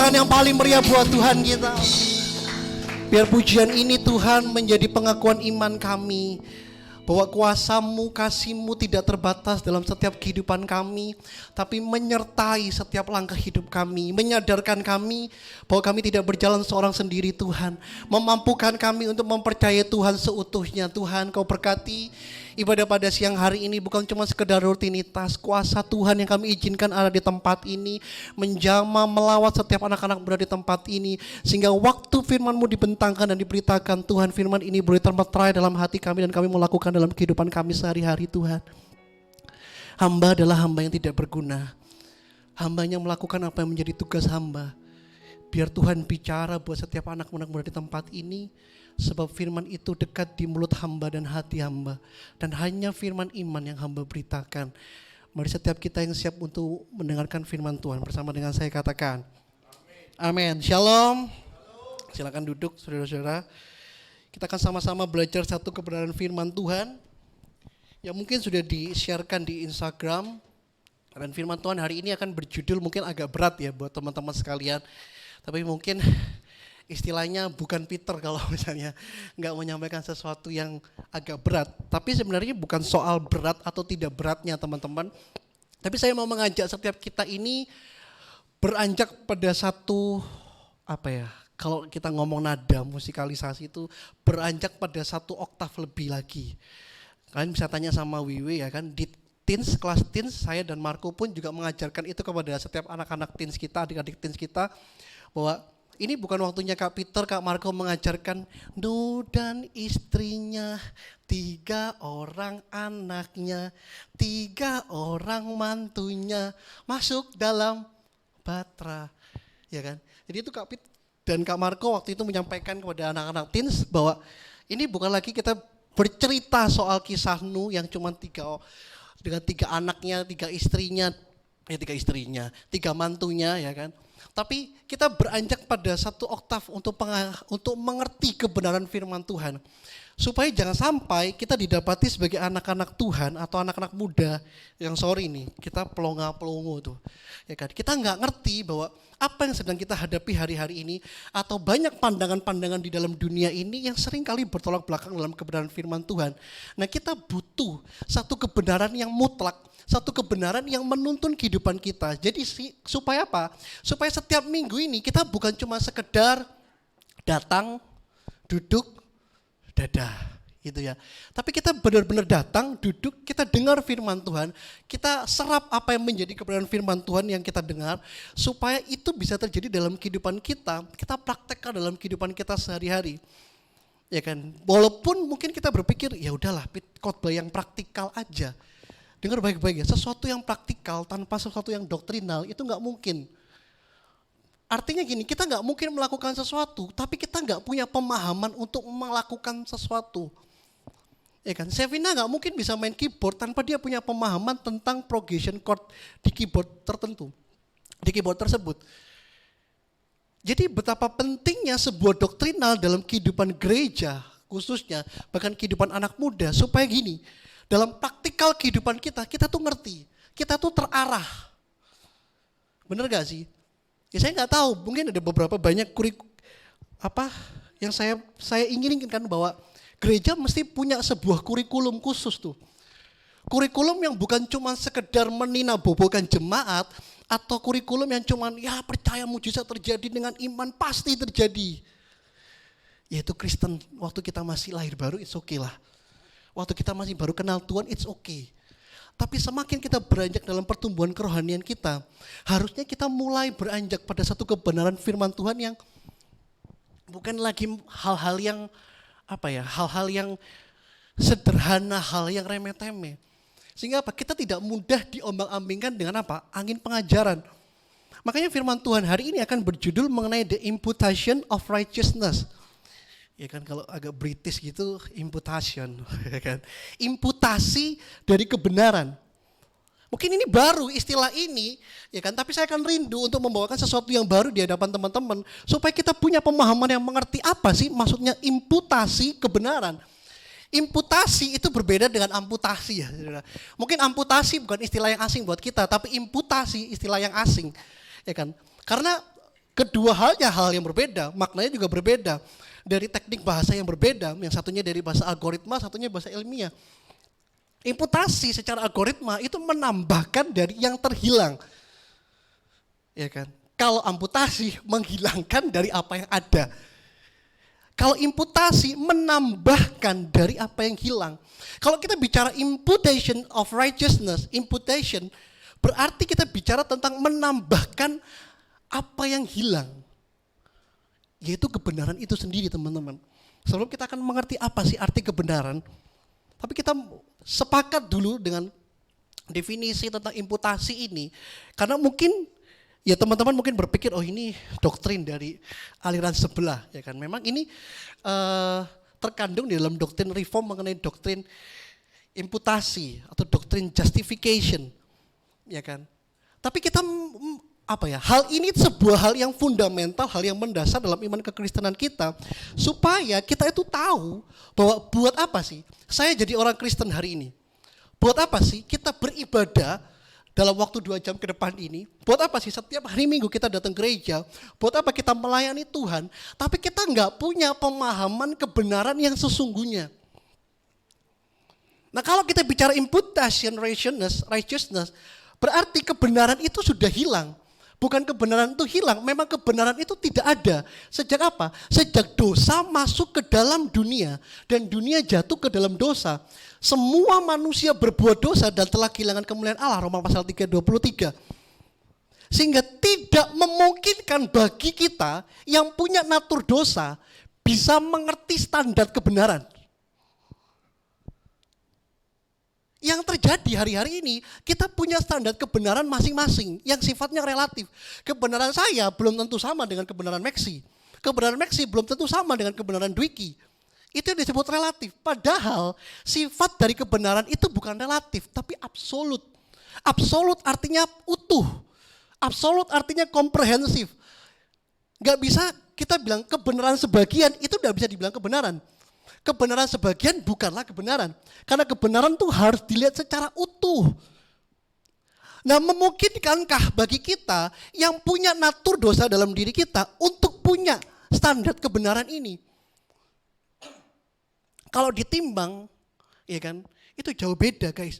tangan yang paling meriah buat Tuhan kita. Biar pujian ini Tuhan menjadi pengakuan iman kami, bahwa kuasa-Mu, kasih-Mu tidak terbatas dalam setiap kehidupan kami, tapi menyertai setiap langkah hidup kami, menyadarkan kami bahwa kami tidak berjalan seorang sendiri Tuhan, memampukan kami untuk mempercayai Tuhan seutuhnya. Tuhan, Kau berkati ibadah pada siang hari ini bukan cuma sekedar rutinitas. Kuasa Tuhan yang kami izinkan ada di tempat ini, menjamah melawat setiap anak-anak muda di tempat ini, sehingga waktu firman-Mu dibentangkan dan diberitakan, Tuhan, firman ini boleh termeterai dalam hati kami dan kami melakukan dalam kehidupan kami sehari-hari. Tuhan, hamba adalah hamba yang tidak berguna, hamba yang melakukan apa yang menjadi tugas hamba. Biar Tuhan bicara buat setiap anak-anak muda di tempat ini, sebab firman itu dekat di mulut hamba dan hati hamba, dan hanya firman iman yang hamba beritakan. Mari setiap kita yang siap untuk mendengarkan firman Tuhan bersama dengan saya katakan amin. Shalom. Silakan duduk saudara-saudara. Kita akan sama-sama belajar satu kebenaran firman Tuhan yang mungkin sudah di-sharekan di Instagram. Dan firman Tuhan hari ini akan berjudul mungkin agak berat ya buat teman-teman sekalian, tapi mungkin istilahnya bukan Peter kalau misalnya nggak menyampaikan sesuatu yang agak berat. Tapi sebenarnya bukan soal berat atau tidak beratnya teman-teman. Tapi saya mau mengajak setiap kita ini beranjak pada satu, kalau kita ngomong nada musikalisasi itu beranjak pada satu oktav lebih lagi. Kalian bisa tanya sama Wiwi ya kan, di teens, kelas teens, saya dan Marco pun juga mengajarkan itu kepada setiap anak-anak teens kita, adik-adik teens kita, bahwa ini bukan waktunya Kak Peter, Kak Marco mengajarkan Nuh dan istrinya, 3 orang anaknya, 3 orang mantunya masuk dalam batra, ya kan? Jadi itu Kak Peter dan Kak Marco waktu itu menyampaikan kepada anak-anak teens bahwa ini bukan lagi kita bercerita soal kisah Nuh yang cuma dengan 3 anaknya, 3 istrinya, 3 mantunya, ya kan? Tapi kita beranjak pada satu oktav untuk mengerti kebenaran firman Tuhan. Supaya jangan sampai kita didapati sebagai anak-anak Tuhan atau anak-anak muda yang kita pelongo-pelongo tuh. Ya kan? Kita nggak ngerti bahwa apa yang sedang kita hadapi hari-hari ini atau banyak pandangan-pandangan di dalam dunia ini yang seringkali bertolak belakang dalam kebenaran firman Tuhan. Nah, kita butuh satu kebenaran yang mutlak, satu kebenaran yang menuntun kehidupan kita. Jadi supaya apa? Supaya setiap minggu ini kita bukan cuma sekedar datang, duduk, dadah gitu ya. Tapi kita benar-benar datang, duduk, kita dengar firman Tuhan, kita serap apa yang menjadi kebenaran firman Tuhan yang kita dengar, supaya itu bisa terjadi dalam kehidupan kita praktekkan dalam kehidupan kita sehari-hari. Ya kan? Walaupun mungkin kita berpikir, ya udahlah, khotbah yang praktikal aja. Dengar baik-baik ya, sesuatu yang praktikal tanpa sesuatu yang doktrinal itu nggak mungkin. Artinya gini, kita nggak mungkin melakukan sesuatu, tapi kita nggak punya pemahaman untuk melakukan sesuatu. Ya kan, Sevina nggak mungkin bisa main keyboard tanpa dia punya pemahaman tentang progression chord di keyboard tertentu, di keyboard tersebut. Jadi betapa pentingnya sebuah doktrinal dalam kehidupan gereja, khususnya bahkan kehidupan anak muda, supaya gini, dalam praktikal kehidupan kita tuh ngerti, kita tuh terarah. Bener gak sih? Ya saya nggak tahu, mungkin ada beberapa banyak yang saya inginkan bahwa gereja mesti punya sebuah kurikulum khusus tuh. Kurikulum yang bukan cuma sekedar meninabobokan jemaat atau kurikulum yang cuma ya percaya mujizat terjadi dengan iman pasti terjadi. Yaitu Kristen waktu kita masih lahir baru it's okay lah. Waktu kita masih baru kenal Tuhan it's okay. Tapi semakin kita beranjak dalam pertumbuhan kerohanian kita, harusnya kita mulai beranjak pada satu kebenaran firman Tuhan yang bukan lagi hal-hal yang hal-hal yang sederhana, hal yang remeh-temeh. Sehingga kita tidak mudah diombang-ambingkan dengan angin pengajaran. Makanya firman Tuhan hari ini akan berjudul mengenai the imputation of righteousness. Ya kan, kalau agak British gitu, imputation, ya kan? Imputasi dari kebenaran. Mungkin ini baru istilah ini, ya kan? Tapi saya akan rindu untuk membawakan sesuatu yang baru di hadapan teman-teman supaya kita punya pemahaman yang mengerti apa sih maksudnya imputasi kebenaran. Imputasi itu berbeda dengan amputasi ya. Mungkin amputasi bukan istilah yang asing buat kita, tapi imputasi istilah yang asing, ya kan? Karena Kedua halnya hal yang berbeda, maknanya juga berbeda. Dari teknik bahasa yang berbeda, yang satunya dari bahasa algoritma, satunya bahasa ilmiah. Imputasi secara algoritma itu menambahkan dari yang terhilang. Ya kan? Kalau amputasi menghilangkan dari apa yang ada. Kalau imputasi menambahkan dari apa yang hilang. Kalau kita bicara imputation of righteousness, imputation berarti kita bicara tentang menambahkan apa yang hilang. Yaitu kebenaran itu sendiri, teman-teman. Sebelum kita akan mengerti apa sih arti kebenaran, tapi kita sepakat dulu dengan definisi tentang imputasi ini. Karena mungkin ya teman-teman mungkin berpikir, oh ini doktrin dari aliran sebelah, ya kan? Memang ini terkandung di dalam doktrin reform mengenai doktrin imputasi atau doktrin justification, ya kan? Tapi kita hal ini sebuah hal yang fundamental, hal yang mendasar dalam iman kekristenan kita, supaya kita itu tahu bahwa buat apa sih saya jadi orang Kristen hari ini? Buat apa sih kita beribadah dalam waktu 2 jam ke depan ini? Buat apa sih setiap hari Minggu kita datang gereja? Buat apa kita melayani Tuhan? Tapi kita nggak punya pemahaman kebenaran yang sesungguhnya. Nah kalau kita bicara imputation righteousness, berarti kebenaran itu sudah hilang. Bukan kebenaran itu hilang, memang kebenaran itu tidak ada. Sejak apa? Sejak dosa masuk ke dalam dunia dan dunia jatuh ke dalam dosa. Semua manusia berbuat dosa dan telah kehilangan kemuliaan Allah, Roma pasal 3:23. Sehingga tidak memungkinkan bagi kita yang punya natur dosa bisa mengerti standar kebenaran. Yang terjadi hari-hari ini, kita punya standar kebenaran masing-masing yang sifatnya relatif. Kebenaran saya belum tentu sama dengan kebenaran Maxi. Kebenaran Maxi belum tentu sama dengan kebenaran Dwiki. Itu yang disebut relatif. Padahal sifat dari kebenaran itu bukan relatif, tapi absolut. Absolut artinya utuh. Absolut artinya komprehensif. Gak bisa kita bilang kebenaran sebagian, itu gak bisa dibilang kebenaran. Kebenaran sebagian bukanlah kebenaran. Karena kebenaran itu harus dilihat secara utuh. Nah, memungkinkankah bagi kita yang punya natur dosa dalam diri kita untuk punya standar kebenaran ini? Kalau ditimbang, ya kan, itu jauh beda, guys.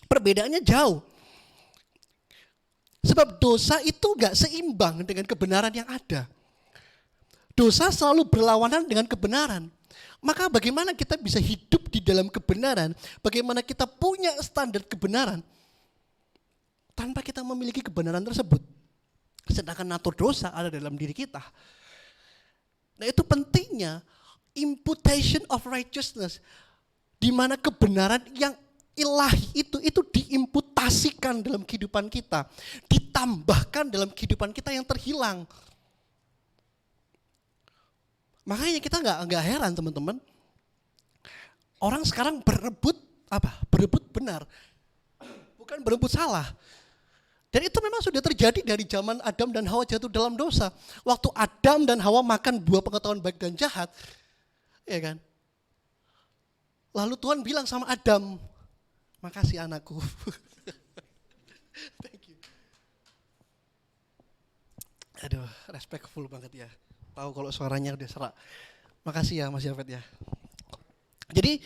Perbedaannya jauh. Sebab dosa itu gak seimbang dengan kebenaran yang ada. Dosa selalu berlawanan dengan kebenaran. Maka bagaimana kita bisa hidup di dalam kebenaran? Bagaimana kita punya standar kebenaran tanpa kita memiliki kebenaran tersebut? Sedangkan natur dosa ada dalam diri kita. Nah itu pentingnya imputation of righteousness. Di mana kebenaran yang ilahi itu diimputasikan dalam kehidupan kita. Ditambahkan dalam kehidupan kita yang terhilang. Makanya kita nggak heran teman-teman. Orang sekarang berebut benar, bukan berebut salah. Dan itu memang sudah terjadi dari zaman Adam dan Hawa jatuh dalam dosa. Waktu Adam dan Hawa makan buah pengetahuan baik dan jahat, ya kan? Lalu Tuhan bilang sama Adam, makasih anakku. Thank you. Aduh, respectful banget ya. Tahu kalau suaranya udah serak. Makasih ya Mas Yafet ya. Jadi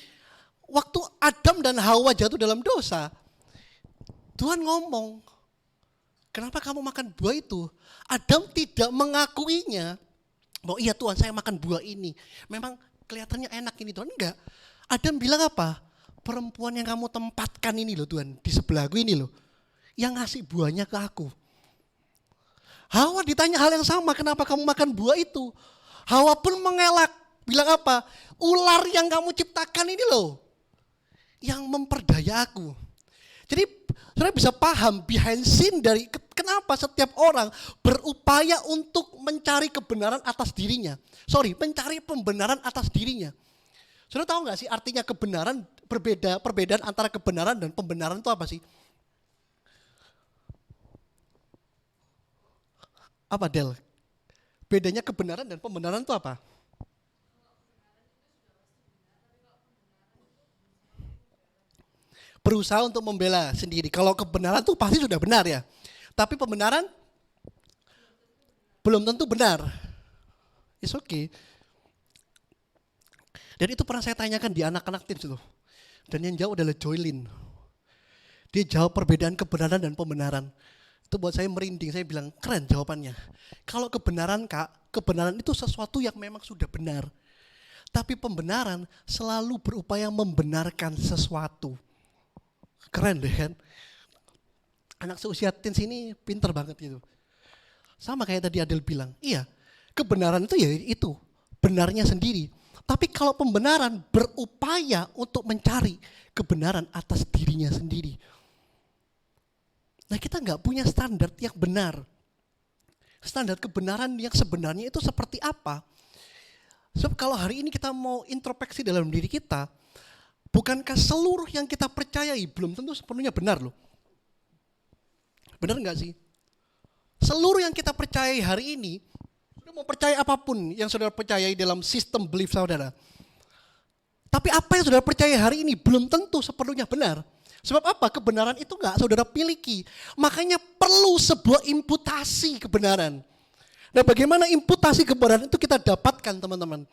waktu Adam dan Hawa jatuh dalam dosa, Tuhan ngomong, kenapa kamu makan buah itu? Adam tidak mengakuinya. Bahwa iya Tuhan saya makan buah ini. Memang kelihatannya enak ini Tuhan. Enggak. Adam bilang apa? Perempuan yang kamu tempatkan ini loh Tuhan. Di sebelahku ini loh. Yang ngasih buahnya ke aku. Hawa ditanya hal yang sama, kenapa kamu makan buah itu? Hawa pun mengelak, bilang apa? Ular yang kamu ciptakan ini loh, yang memperdaya aku. Jadi saudara bisa paham behind scene dari kenapa setiap orang berupaya untuk mencari kebenaran atas dirinya. Mencari pembenaran atas dirinya. Saudara tahu gak sih artinya kebenaran, perbedaan antara kebenaran dan pembenaran itu apa sih? Apa Del? Bedanya kebenaran dan pembenaran itu apa? berusaha untuk membela sendiri. Kalau kebenaran tuh pasti sudah benar ya. Tapi pembenaran belum tentu benar. It's okay. Dan itu pernah saya tanyakan di anak-anak teens loh. Dan yang jawab adalah Joylin. Dia jawab perbedaan kebenaran dan pembenaran. Itu buat saya merinding, saya bilang keren jawabannya. Kalau kebenaran Kak, kebenaran itu sesuatu yang memang sudah benar. Tapi pembenaran selalu berupaya membenarkan sesuatu. Keren deh kan. Anak seusia teens ini pinter banget gitu. Sama kayak tadi Adel bilang, iya kebenaran itu ya itu, benarnya sendiri. Tapi kalau pembenaran berupaya untuk mencari kebenaran atas dirinya sendiri. Nah kita nggak punya standar yang benar. Standar kebenaran yang sebenarnya itu seperti apa? Sebab kalau hari ini kita mau introspeksi dalam diri kita, bukankah seluruh yang kita percayai belum tentu sepenuhnya benar loh. Benar nggak sih? Seluruh yang kita percayai hari ini, mau percaya apapun yang saudara percayai dalam sistem belief saudara. Tapi apa yang saudara percaya hari ini belum tentu sepenuhnya benar. Sebab apa? Kebenaran itu enggak saudara miliki. Makanya perlu sebuah imputasi kebenaran. Nah bagaimana imputasi kebenaran itu kita dapatkan teman-teman?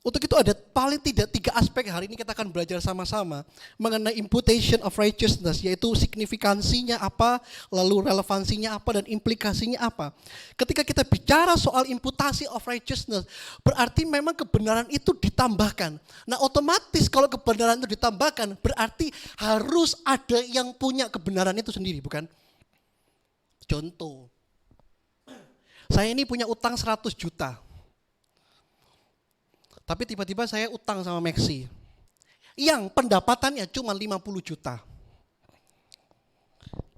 Untuk itu ada paling tidak 3 aspek hari ini kita akan belajar sama-sama mengenai imputation of righteousness, yaitu signifikansinya apa, lalu relevansinya apa, dan implikasinya apa. Ketika kita bicara soal imputasi of righteousness, berarti memang kebenaran itu ditambahkan. Nah otomatis kalau kebenaran itu ditambahkan, berarti harus ada yang punya kebenaran itu sendiri, bukan? Contoh, saya ini punya utang 100 juta. Tapi tiba-tiba saya utang sama Maxi yang pendapatannya cuma 50 juta.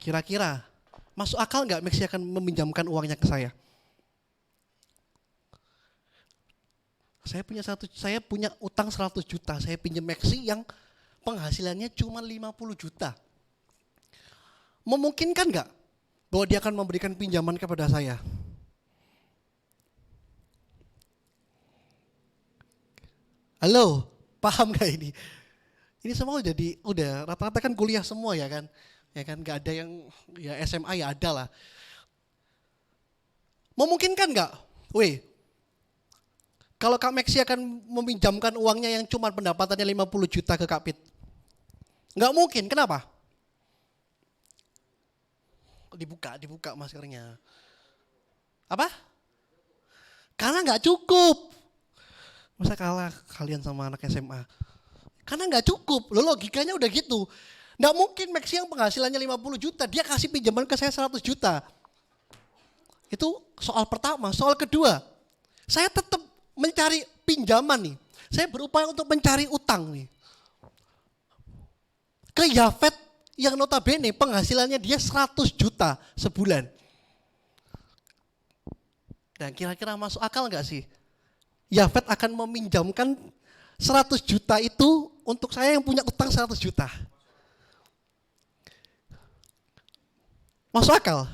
Kira-kira masuk akal nggak Maxi akan meminjamkan uangnya ke saya? Saya punya utang 100 juta, saya pinjam Maxi yang penghasilannya cuma 50 juta. Memungkinkan nggak bahwa dia akan memberikan pinjaman kepada saya? Halo, paham gak ini? Ini semua udah rata-rata kan kuliah semua ya kan? Ya kan gak ada yang ya SMA ya ada lah. Memungkinkan gak? Weh, kalau Kak Maxi akan meminjamkan uangnya yang cuma pendapatannya 50 juta ke Kak Pit? Gak mungkin, kenapa? Dibuka maskernya. Apa? Karena gak cukup. Masa kalah kalian sama anak SMA? Karena nggak cukup, lo logikanya udah gitu. Nggak mungkin Maxi yang penghasilannya 50 juta, dia kasih pinjaman ke saya 100 juta. Itu soal pertama. Soal kedua, saya tetap mencari pinjaman nih. Saya berupaya untuk mencari utang nih. Ke Yafet yang notabene penghasilannya dia 100 juta sebulan. Dan kira-kira masuk akal nggak sih? Yafet akan meminjamkan 100 juta itu untuk saya yang punya utang 100 juta. Masuk akal?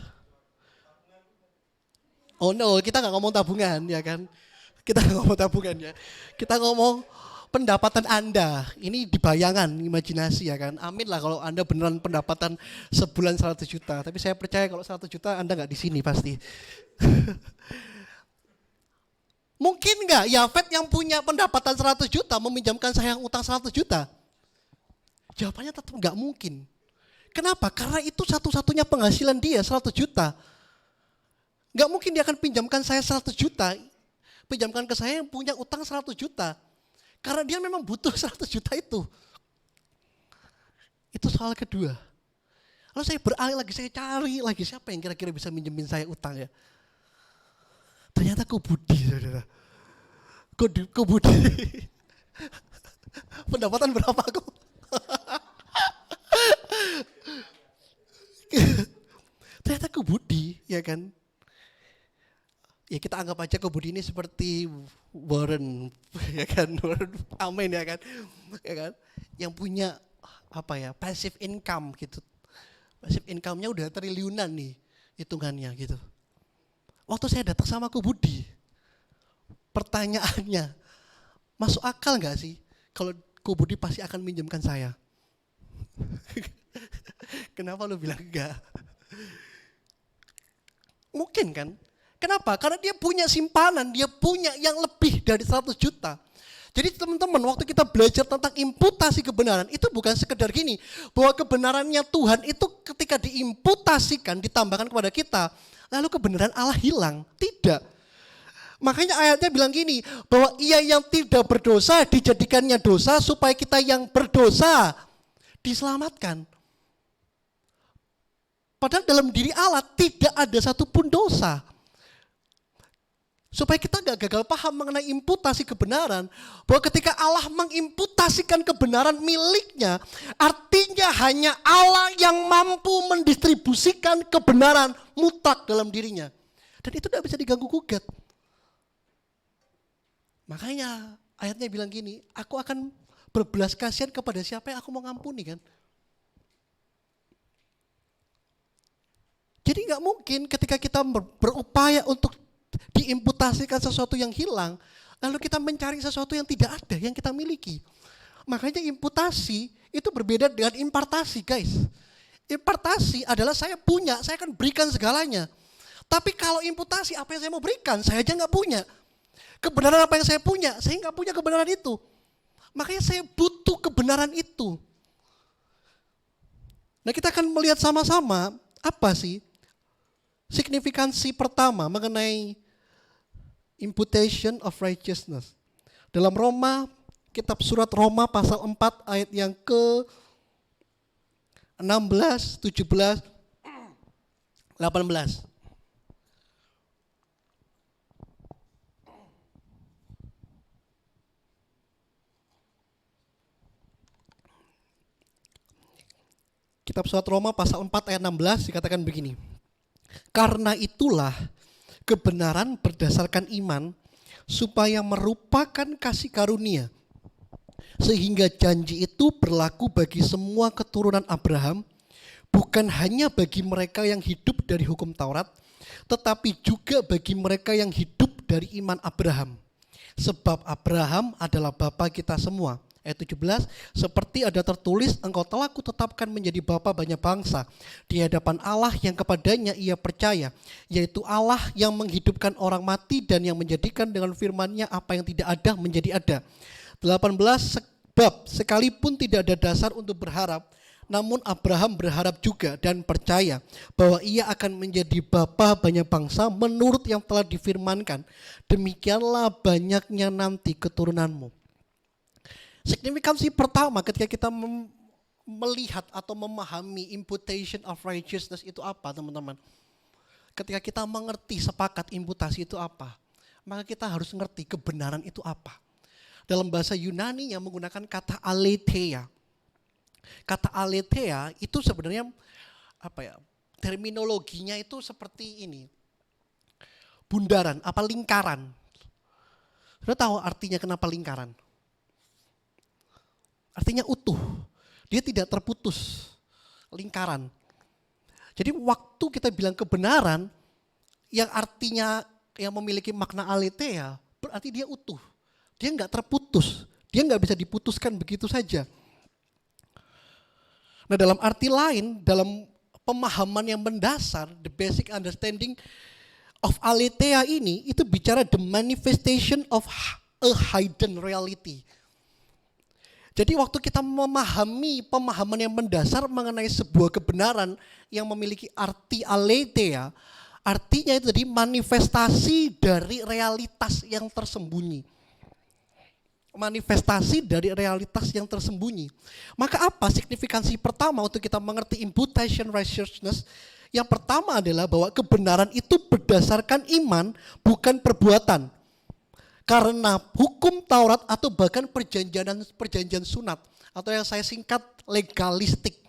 Oh no, kita nggak ngomong tabungan ya kan? Kita nggak ngomong tabungan ya. Kita ngomong pendapatan Anda. Ini di bayangan, imajinasi ya kan? Amin lah kalau Anda beneran pendapatan sebulan 100 juta. Tapi saya percaya kalau 100 juta Anda nggak di sini pasti. Mungkin nggak Yafet yang punya pendapatan 100 juta meminjamkan saya yang utang 100 juta? Jawabannya tetap nggak mungkin. Kenapa? Karena itu satu-satunya penghasilan dia 100 juta. Nggak mungkin dia akan pinjamkan saya 100 juta. Pinjamkan ke saya yang punya utang 100 juta. Karena dia memang butuh 100 juta itu. Itu soal kedua. Lalu saya beralih lagi, saya cari lagi siapa yang kira-kira bisa minjemin saya utang ya. Ternyata kok Budi, saudara. Kok Budi. Pendapatan berapa kok? Ternyata kok Budi, ya kan? Ya kita anggap aja kok Budi ini seperti Warren, ya kan? Amin ya kan? Ya kan? Yang punya apa ya? Passive income gitu. Passive income-nya udah triliunan nih hitungannya gitu. Waktu saya datang sama Ko Budi, pertanyaannya, masuk akal nggak sih kalau Ko Budi pasti akan minjemkan saya? Kenapa lu bilang enggak? Mungkin kan? Kenapa? Karena dia punya simpanan, dia punya yang lebih dari 100 juta. Jadi teman-teman, waktu kita belajar tentang imputasi kebenaran, itu bukan sekedar gini, bahwa kebenarannya Tuhan itu ketika diimputasikan, ditambahkan kepada kita, lalu kebenaran Allah hilang. Tidak. Makanya ayatnya bilang gini, bahwa ia yang tidak berdosa dijadikannya dosa supaya kita yang berdosa diselamatkan. Padahal dalam diri Allah tidak ada satupun dosa. Supaya kita gak gagal paham mengenai imputasi kebenaran. Bahwa ketika Allah mengimputasikan kebenaran miliknya, artinya hanya Allah yang mampu mendistribusikan kebenaran mutlak dalam dirinya. Dan itu tidak bisa diganggu gugat. Makanya ayatnya bilang gini, aku akan berbelas kasihan kepada siapa yang aku mau ngampuni kan. Jadi gak mungkin ketika kita berupaya untuk diimputasikan sesuatu yang hilang, lalu kita mencari sesuatu yang tidak ada, yang kita miliki. Makanya imputasi itu berbeda dengan impartasi, guys. Impartasi adalah saya punya, saya akan berikan segalanya. Tapi kalau imputasi, apa yang saya mau berikan, saya aja nggak punya. Kebenaran apa yang saya punya, saya nggak punya kebenaran itu. Makanya saya butuh kebenaran itu. Nah, kita akan melihat sama-sama apa sih signifikansi pertama mengenai imputation of righteousness. Dalam Roma, kitab surat Roma pasal 4 ayat yang ke 16, 17, 18. Kitab surat Roma pasal 4 ayat 16 dikatakan begini. Karena itulah kebenaran berdasarkan iman supaya merupakan kasih karunia. Sehingga janji itu berlaku bagi semua keturunan Abraham, bukan hanya bagi mereka yang hidup dari hukum Taurat, tetapi juga bagi mereka yang hidup dari iman Abraham. Sebab Abraham adalah bapa kita semua. Ayat 17, seperti ada tertulis, engkau telah kutetapkan menjadi bapa banyak bangsa di hadapan Allah yang kepadanya ia percaya, yaitu Allah yang menghidupkan orang mati dan yang menjadikan dengan firman-Nya apa yang tidak ada menjadi ada. 18, sebab sekalipun tidak ada dasar untuk berharap, namun Abraham berharap juga dan percaya bahwa ia akan menjadi bapa banyak bangsa menurut yang telah difirmankan. Demikianlah banyaknya nanti keturunanmu. Signifikansi pertama ketika kita melihat atau memahami imputation of righteousness itu apa, teman-teman? Ketika kita mengerti sepakat imputasi itu apa, maka kita harus mengerti kebenaran itu apa. Dalam bahasa Yunani yang menggunakan kata aletheia. Kata aletheia itu sebenarnya apa ya? Terminologinya itu seperti ini. Bundaran, apa lingkaran. Sudah tahu artinya kenapa lingkaran? Artinya utuh, dia tidak terputus, lingkaran. Jadi waktu kita bilang kebenaran, yang artinya yang memiliki makna aletheia, berarti dia utuh. Dia nggak terputus, dia nggak bisa diputuskan begitu saja. Nah, dalam arti lain, dalam pemahaman yang mendasar, the basic understanding of aletheia ini, itu bicara the manifestation of a hidden reality. Jadi waktu kita memahami pemahaman yang mendasar mengenai sebuah kebenaran yang memiliki arti aletheia, artinya itu tadi manifestasi dari realitas yang tersembunyi. Manifestasi dari realitas yang tersembunyi. Maka apa signifikansi pertama untuk kita mengerti imputation righteousness? Yang pertama adalah bahwa kebenaran itu berdasarkan iman, bukan perbuatan. Karena hukum Taurat atau bahkan perjanjian sunat atau yang saya singkat legalistik.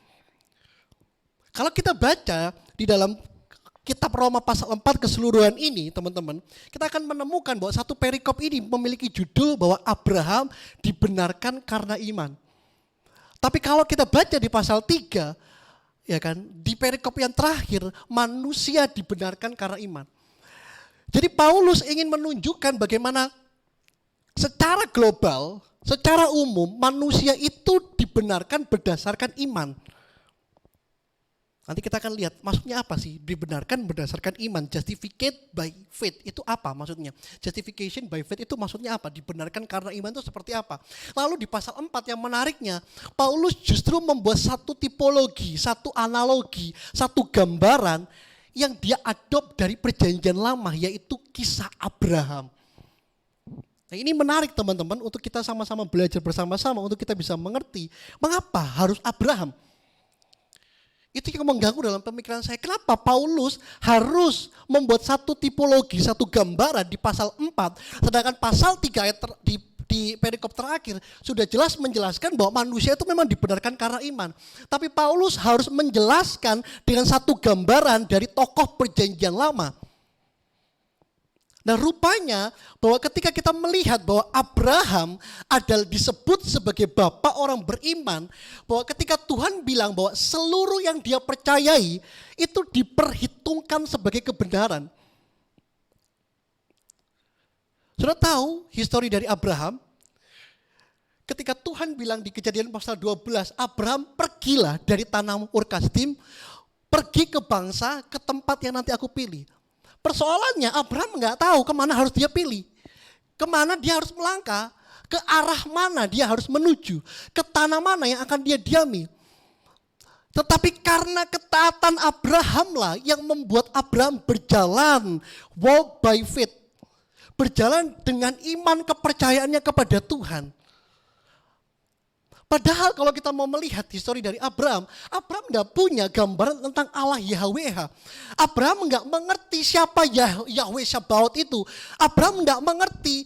Kalau kita baca di dalam kitab Roma pasal 4 keseluruhan ini, teman-teman, kita akan menemukan bahwa satu perikop ini memiliki judul bahwa Abraham dibenarkan karena iman. Tapi kalau kita baca di pasal 3, ya kan, di perikop yang terakhir, manusia dibenarkan karena iman. Jadi Paulus ingin menunjukkan bagaimana secara global, secara umum manusia itu dibenarkan berdasarkan iman. Nanti kita akan lihat maksudnya apa sih dibenarkan berdasarkan iman. Justificate by faith itu apa maksudnya? Justification by faith itu maksudnya apa? Dibenarkan karena iman itu seperti apa? Lalu di pasal 4 yang menariknya, Paulus justru membuat satu tipologi, satu analogi, satu gambaran yang dia adopt dari perjanjian lama, yaitu kisah Abraham. Nah, ini menarik teman-teman untuk kita sama-sama belajar bersama-sama untuk kita bisa mengerti mengapa harus Abraham. Itu yang mengganggu dalam pemikiran saya. Kenapa Paulus harus membuat satu tipologi, satu gambaran di pasal 4, sedangkan pasal 3 ayat di perikop terakhir sudah jelas menjelaskan bahwa manusia itu memang dibenarkan karena iman. Tapi Paulus harus menjelaskan dengan satu gambaran dari tokoh perjanjian lama. Nah, rupanya bahwa ketika kita melihat bahwa Abraham adalah disebut sebagai bapak orang beriman, bahwa ketika Tuhan bilang bahwa seluruh yang dia percayai itu diperhitungkan sebagai kebenaran. Sudah tahu histori dari Abraham? Ketika Tuhan bilang di Kejadian pasal 12, Abraham pergilah dari tanah Ur Kasdim, pergi ke bangsa, ke tempat yang nanti aku pilih. Persoalannya Abraham nggak tahu kemana harus dia pilih. Kemana dia harus melangkah, ke arah mana dia harus menuju, ke tanah mana yang akan dia diami. Tetapi karena ketaatan Abraham lah yang membuat Abraham berjalan, walk by faith. Berjalan dengan iman kepercayaannya kepada Tuhan. Padahal kalau kita mau melihat histori dari Abraham nggak punya gambaran tentang Allah Yahweh. Abraham nggak mengerti siapa Yahweh Sabaoth itu. Abraham nggak mengerti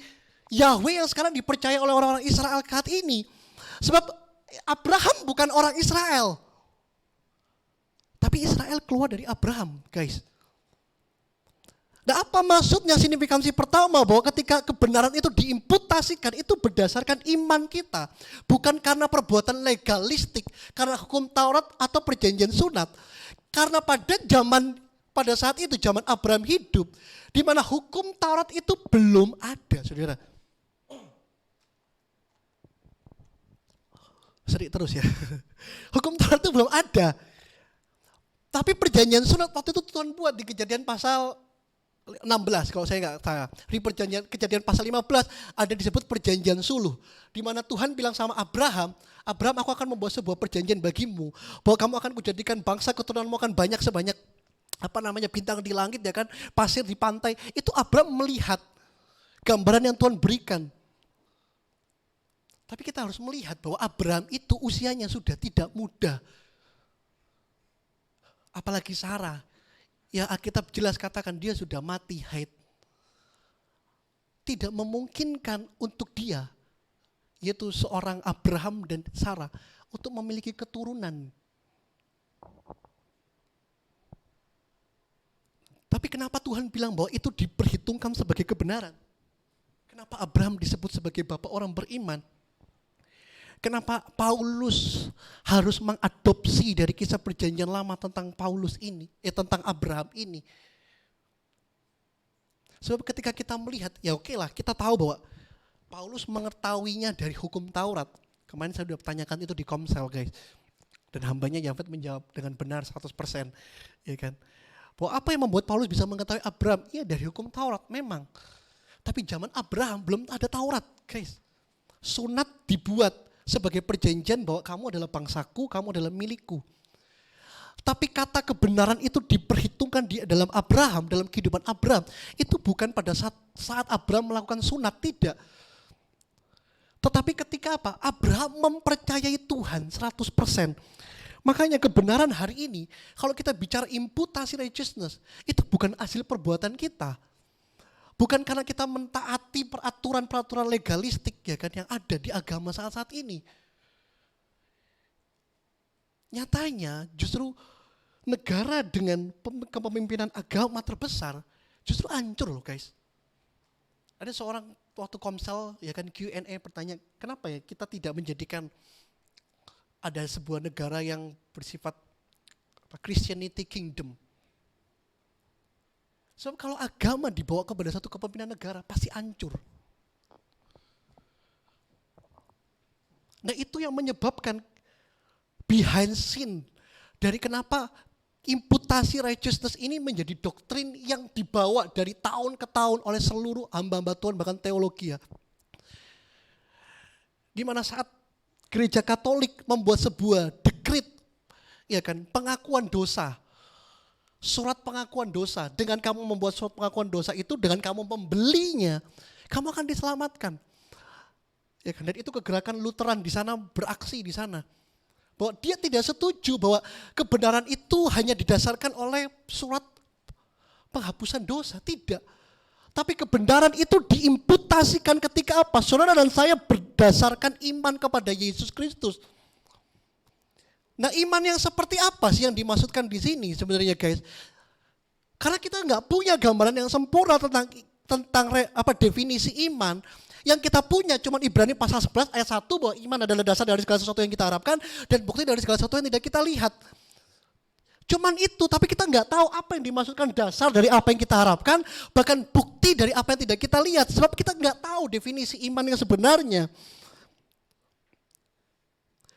Yahweh yang sekarang dipercaya oleh orang-orang Israel saat ini. Sebab Abraham bukan orang Israel. Tapi Israel keluar dari Abraham, guys. Nah, apa maksudnya signifikansi pertama bahwa ketika kebenaran itu diimputasikan itu berdasarkan iman kita. Bukan karena perbuatan legalistik, karena hukum Taurat atau perjanjian sunat. Karena pada saat itu zaman Abraham hidup, di mana hukum Taurat itu belum ada, saudara. Serik terus ya. Hukum Taurat itu belum ada. Tapi perjanjian sunat waktu itu Tuhan buat di Kejadian pasal 16 kalau saya nggak salah. Di Kejadian pasal 15 ada disebut perjanjian suluh, di mana Tuhan bilang sama Abraham, aku akan membuat sebuah perjanjian bagimu, bahwa kamu akan kujadikan bangsa, keturunanmu akan banyak sebanyak bintang di langit, ya kan, pasir di pantai. Itu Abraham melihat gambaran yang Tuhan berikan. Tapi kita harus melihat bahwa Abraham itu usianya sudah tidak muda. Apalagi Sarah. Ya, Alkitab jelas katakan dia sudah mati haid. Tidak memungkinkan untuk dia, yaitu seorang Abraham dan Sarah, untuk memiliki keturunan. Tapi kenapa Tuhan bilang bahwa itu diperhitungkan sebagai kebenaran? Kenapa Abraham disebut sebagai bapak orang beriman? Kenapa Paulus harus mengadopsi dari kisah perjanjian lama tentang tentang Abraham ini? Sebab ketika kita melihat, ya oke lah, kita tahu bahwa Paulus mengetahuinya dari hukum Taurat. Kemarin saya sudah tanyakan itu di Komsel, guys. Dan hambanya Yafet menjawab dengan benar 100%. Ya kan? Bahwa apa yang membuat Paulus bisa mengetahui Abraham? Iya, dari hukum Taurat memang. Tapi zaman Abraham belum ada Taurat, guys. Sunat dibuat sebagai perjanjian bahwa kamu adalah bangsaku, kamu adalah milikku. Tapi kata kebenaran itu diperhitungkan dalam Abraham, dalam kehidupan Abraham. Itu bukan pada saat Abraham melakukan sunat, tidak. Tetapi ketika apa? Abraham mempercayai Tuhan 100%. Makanya kebenaran hari ini, kalau kita bicara imputasi righteousness, itu bukan hasil perbuatan kita. Bukan karena kita mentaati peraturan-peraturan legalistik, ya kan, yang ada di agama saat-saat ini. Nyatanya justru negara dengan kepemimpinan agama terbesar justru hancur loh, guys. Ada seorang waktu Komsel, ya kan, Q&A bertanya, kenapa ya kita tidak menjadikan ada sebuah negara yang bersifat Christianity Kingdom. Sebab kalau agama dibawa kepada satu kepemimpinan negara, pasti hancur. Nah, itu yang menyebabkan behind scene dari kenapa imputasi righteousness ini menjadi doktrin yang dibawa dari tahun ke tahun oleh seluruh hamba-hamba Tuhan, bahkan teologi ya. Di mana saat gereja Katolik membuat sebuah dekrit, ya kan, pengakuan dosa, surat pengakuan dosa. Dengan kamu membuat surat pengakuan dosa itu, dengan kamu membelinya, kamu akan diselamatkan. Ya kan, dan itu kegerakan Lutheran di sana beraksi di sana. Bahwa dia tidak setuju bahwa kebenaran itu hanya didasarkan oleh surat penghapusan dosa. Tidak. Tapi kebenaran itu diimputasikan ketika apa? Saudara dan saya berdasarkan iman kepada Yesus Kristus. Nah, iman yang seperti apa sih yang dimaksudkan di sini sebenarnya guys? Karena kita nggak punya gambaran yang sempurna tentang definisi iman. Yang kita punya cuma Ibrani pasal 11 ayat 1 bahwa iman adalah dasar dari segala sesuatu yang kita harapkan dan bukti dari segala sesuatu yang tidak kita lihat. Cuman itu, tapi kita nggak tahu apa yang dimaksudkan dasar dari apa yang kita harapkan, bahkan bukti dari apa yang tidak kita lihat, sebab kita nggak tahu definisi iman yang sebenarnya.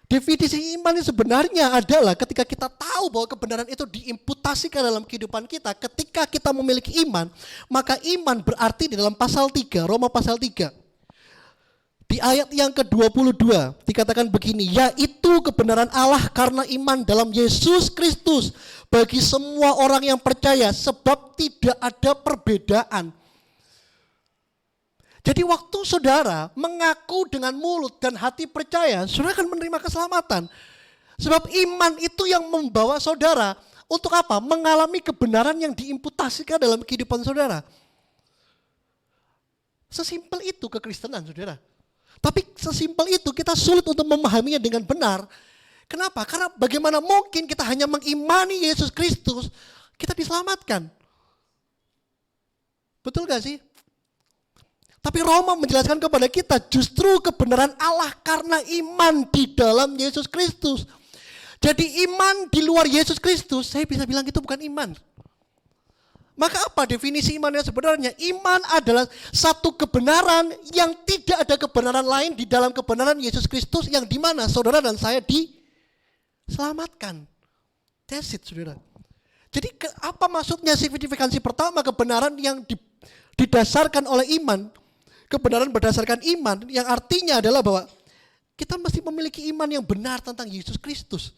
Definisi iman yang sebenarnya adalah ketika kita tahu bahwa kebenaran itu diimputasikan dalam kehidupan kita, ketika kita memiliki iman, maka iman berarti di dalam pasal 3, Roma pasal 3. Di ayat yang ke-22 dikatakan begini, yaitu kebenaran Allah karena iman dalam Yesus Kristus bagi semua orang yang percaya, sebab tidak ada perbedaan. Jadi waktu saudara mengaku dengan mulut dan hati percaya, saudara akan menerima keselamatan. Sebab iman itu yang membawa saudara untuk apa? Mengalami kebenaran yang diimputasikan dalam kehidupan saudara. Sesimpel itu kekristenan saudara. Tapi sesimpel itu kita sulit untuk memahaminya dengan benar. Kenapa? Karena bagaimana mungkin kita hanya mengimani Yesus Kristus, kita diselamatkan. Betul gak sih? Tapi Roma menjelaskan kepada kita justru kebenaran Allah karena iman di dalam Yesus Kristus. Jadi iman di luar Yesus Kristus, saya bisa bilang itu bukan iman. Maka apa definisi iman yang sebenarnya? Iman adalah satu kebenaran yang tidak ada kebenaran lain di dalam kebenaran Yesus Kristus yang dimana saudara dan saya diselamatkan. That's it, saudara. Jadi apa maksudnya signifikansi pertama kebenaran yang didasarkan oleh iman? Kebenaran berdasarkan iman yang artinya adalah bahwa kita mesti memiliki iman yang benar tentang Yesus Kristus.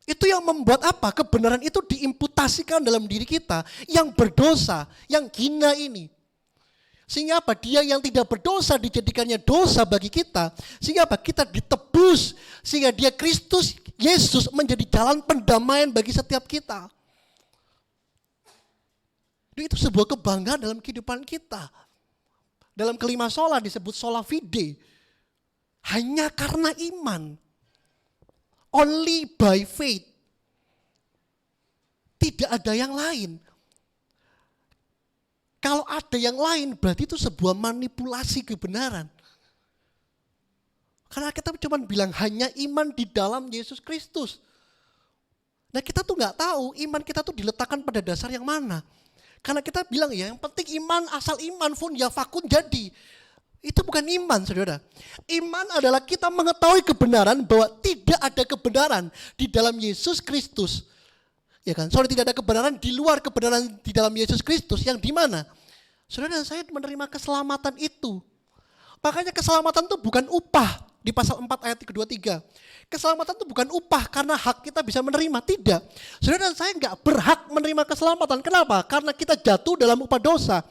Itu yang membuat apa? Kebenaran itu diimputasikan dalam diri kita yang berdosa, yang hina ini. Sehingga apa? Dia yang tidak berdosa dijadikannya dosa bagi kita. Sehingga apa? Kita ditebus. Sehingga dia Kristus, Yesus menjadi jalan pendamaian bagi setiap kita. Itu sebuah kebanggaan dalam kehidupan kita. Dalam kelima sola disebut sola fide. Hanya karena iman. Only by faith. Tidak ada yang lain. Kalau ada yang lain berarti itu sebuah manipulasi kebenaran. Karena kita cuma bilang hanya iman di dalam Yesus Kristus. Nah kita tuh nggak tahu iman kita tuh diletakkan pada dasar yang mana. Karena kita bilang ya yang penting iman, asal iman pun ya fakun jadi. Itu bukan iman saudara. Iman adalah kita mengetahui kebenaran bahwa tidak ada kebenaran di dalam Yesus Kristus. Ya kan? Sorry, tidak ada kebenaran di luar kebenaran di dalam Yesus Kristus yang di mana? Saudara dan saya menerima keselamatan itu. Makanya keselamatan itu bukan upah di pasal 4 ayat ke-23. Keselamatan itu bukan upah karena hak kita bisa menerima. Tidak. Saudara dan saya enggak berhak menerima keselamatan. Kenapa? Karena kita jatuh dalam upah dosa.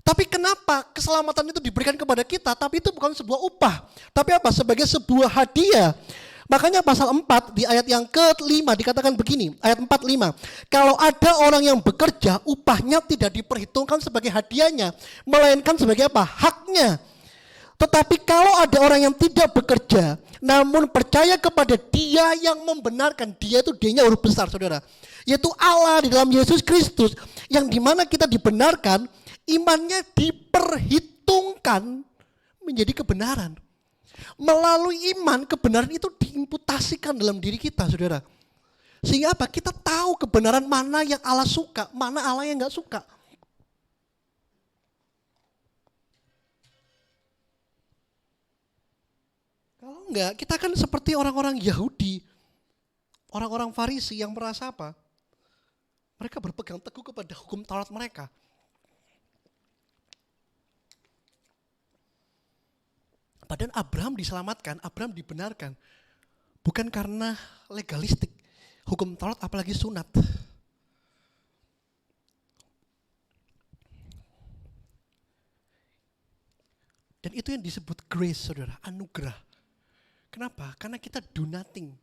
Tapi kenapa keselamatan itu diberikan kepada kita, tapi itu bukan sebuah upah. Tapi apa? Sebagai sebuah hadiah. Makanya pasal 4 di ayat yang ke-5 dikatakan begini, ayat 4-5. Kalau ada orang yang bekerja, upahnya tidak diperhitungkan sebagai hadiahnya, melainkan sebagai apa? Haknya. Tetapi kalau ada orang yang tidak bekerja, namun percaya kepada dia yang membenarkan, dia itu dianya huruf besar saudara. Yaitu Allah di dalam Yesus Kristus, yang dimana kita dibenarkan, imannya diperhitungkan menjadi kebenaran. Melalui iman, kebenaran itu diimputasikan dalam diri kita, saudara. Sehingga apa? Kita tahu kebenaran mana yang Allah suka, mana Allah yang gak suka. Kalau Enggak, kita kan seperti orang-orang Yahudi, orang-orang Farisi yang merasa apa? Mereka berpegang teguh kepada hukum Taurat mereka. Padahal Abraham diselamatkan, Abraham dibenarkan. Bukan karena legalistik, hukum Taurat apalagi sunat. Dan itu yang disebut grace, saudara, anugerah. Kenapa? Karena kita do nothing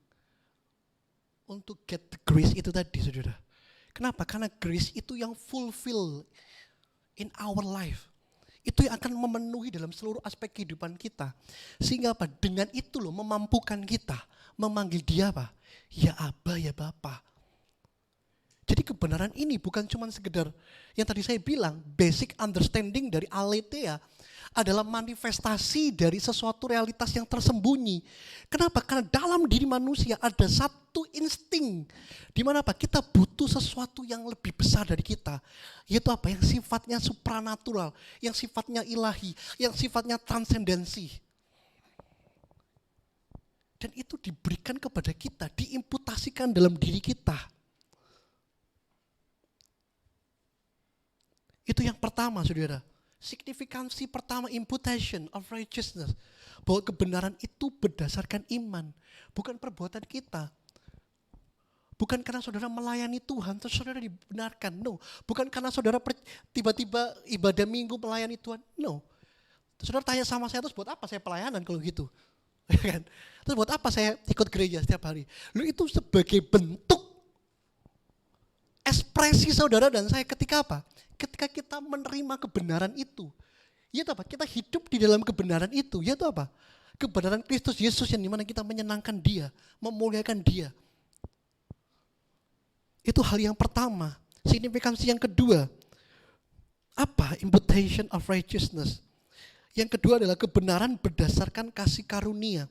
untuk get the grace itu tadi, saudara. Kenapa? Karena grace itu yang fulfill in our life. Itu yang akan memenuhi dalam seluruh aspek kehidupan kita. Sehingga apa? Dengan itu loh memampukan kita memanggil dia apa? Ya Aba, ya Bapa. Jadi kebenaran ini bukan cuma sekedar yang tadi saya bilang, basic understanding dari aletheia adalah manifestasi dari sesuatu realitas yang tersembunyi. Kenapa? Karena dalam diri manusia ada satu insting di mana apa? Kita butuh sesuatu yang lebih besar dari kita. Yaitu apa? Yang sifatnya supranatural, yang sifatnya ilahi, yang sifatnya transendensi. Dan itu diberikan kepada kita, diimputasikan dalam diri kita. Itu yang pertama, saudara. Signifikansi pertama, imputation of righteousness. Bahwa kebenaran itu berdasarkan iman, bukan perbuatan kita. Bukan karena saudara melayani Tuhan, terus saudara dibenarkan. No. Bukan karena saudara tiba-tiba ibadah minggu melayani Tuhan. No. Saudara tanya sama saya, terus buat apa saya pelayanan kalau gitu? Kan? Terus buat apa saya ikut gereja setiap hari? Lu itu sebagai bentuk ekspresi saudara dan saya ketika apa? Ketika kita menerima kebenaran itu. Yaitu apa? Kita hidup di dalam kebenaran itu. Yaitu apa? Kebenaran Kristus Yesus yang dimana kita menyenangkan dia, memuliakan dia. Itu hal yang pertama. Signifikansi yang kedua. Apa? Imputation of righteousness. Yang kedua adalah kebenaran berdasarkan kasih karunia.